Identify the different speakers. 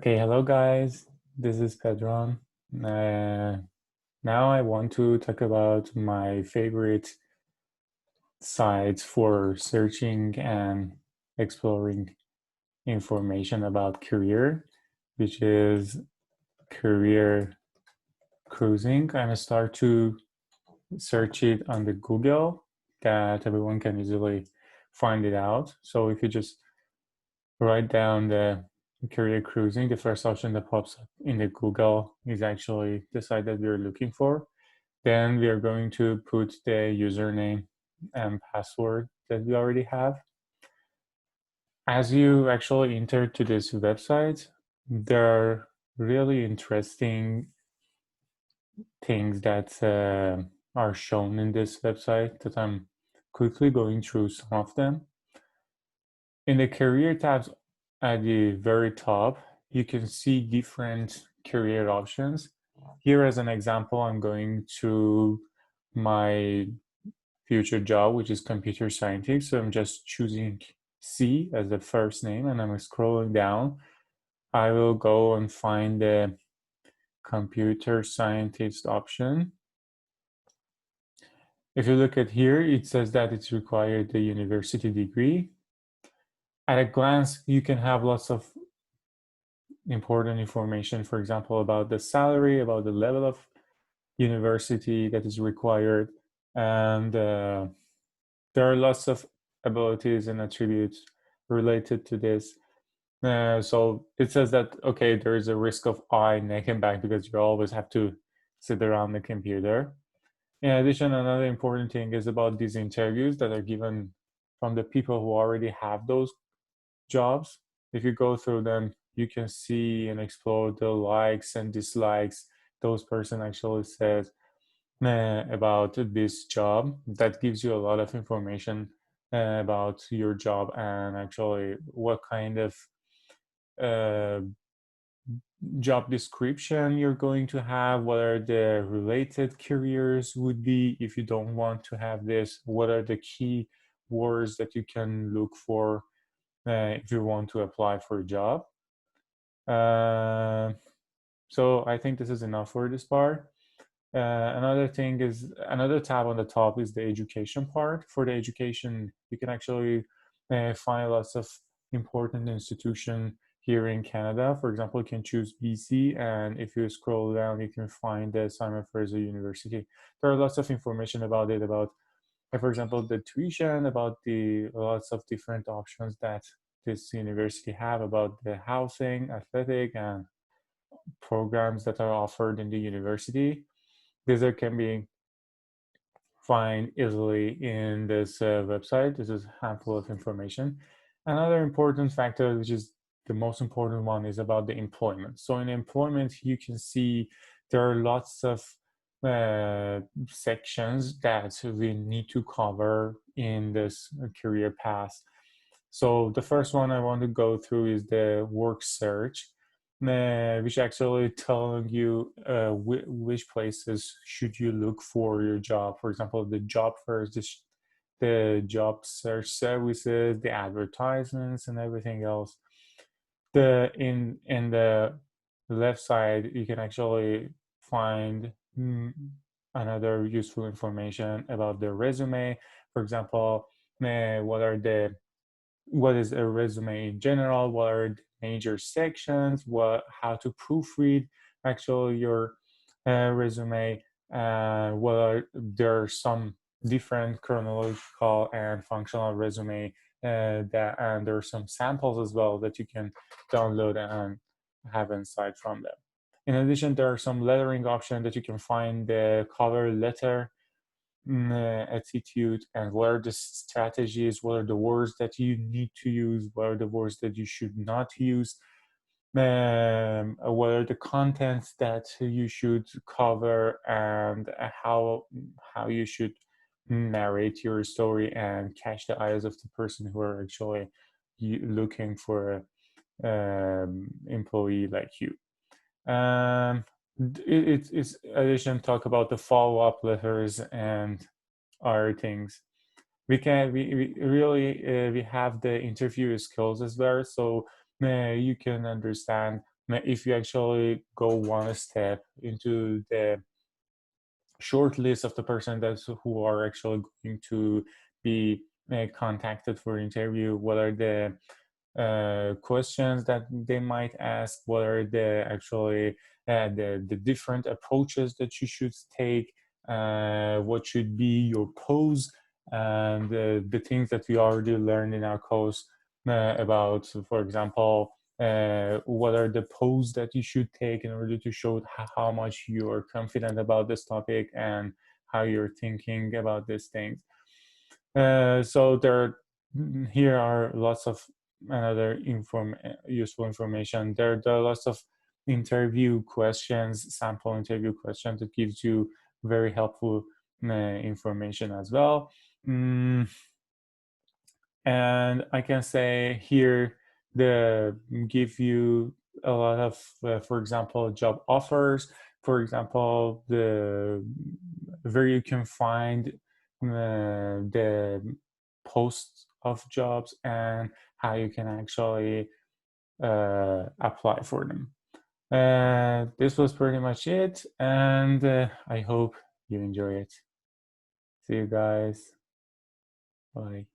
Speaker 1: Okay, hello guys. This is Pedron. Uh, Now I want to talk about my favorite sites for searching and exploring information about career, which is career cruising. I'm gonna start to search it on the Google that everyone can easily find it out. So if you just write down the career cruising, the first option that pops up in the Google is actually the site that we're looking for. Then we are going to put the username and password that we already have. As you actually enter to this website, there are really interesting things that are shown in this website that I'm quickly going through some of them. In the career tabs at the very top, you can see different career options. Here as an example, I'm going to my future job, which is computer scientist. So I'm just choosing C as the first name and I'm scrolling down. I will go and find the computer scientist option. If you look at here, it says that it's required the university degree. At a glance, you can have lots of important information, for example, about the salary, about the level of university that is required, and there are lots of abilities and attributes related to this. So it says that, okay, there is a risk of eye, neck, and back because you always have to sit around the computer. In addition, another important thing is about these interviews that are given from the people who already have those jobs. If you go through them, you can see and explore the likes and dislikes those person actually says about this job. That gives you a lot of information about your job and actually what kind of uh, job description you're going to have, what are the related careers would be if you don't want to have this, what are the key words that you can look for if you want to apply for a job. Uh, so I think this is enough for this part. Another thing is, another tab on the top is the education part. For the education, you can actually find lots of important institution here in Canada. For example, you can choose BC, and if you scroll down, you can find the Simon Fraser University. There are lots of information about it, about, for example, the tuition, about the lots of different options that this university have, about the housing, athletic, and programs that are offered in the university. These can be find easily in this website. This is a handful of information. Another important factor, which is the most important one, is about the employment. So in employment, you can see there are lots of sections that we need to cover in this career path. So the first one I want to go through is the work search, which actually telling you which places should you look for your job. For example, the job first, the job search services, the advertisements, and everything else. The in the left side, you can actually find another useful information about the resume. For example, what is a resume in general, what are the major sections, how to proofread actually your resume, there are some different chronological and functional resume and there are some samples as well that you can download and have insight from them. In addition, there are some lettering options that you can find the cover letter attitude and what are the strategies, what are the words that you need to use, what are the words that you should not use, what are the contents that you should cover, and how you should narrate your story and catch the eyes of the person who are actually looking for a employee like you. It's addition talk about the follow-up letters and other things. We really we have the interview skills as well, so you can understand if you actually go one step into the short list of the person that's who are actually going to be contacted for interview, what are the questions that they might ask, what are the actually the different approaches that you should take, what should be your pose, and the things that we already learned in our course about, for example, what are the pose that you should take in order to show how much you are confident about this topic and how you're thinking about these things. So here are lots of another useful information. There are lots of interview questions, sample interview questions that gives you very helpful information as well. And I can say here the give you a lot of, for example, job offers. For example, where you can find the posts of jobs and how you can actually apply for them. This was pretty much it, and I hope you enjoy it. See you guys. Bye.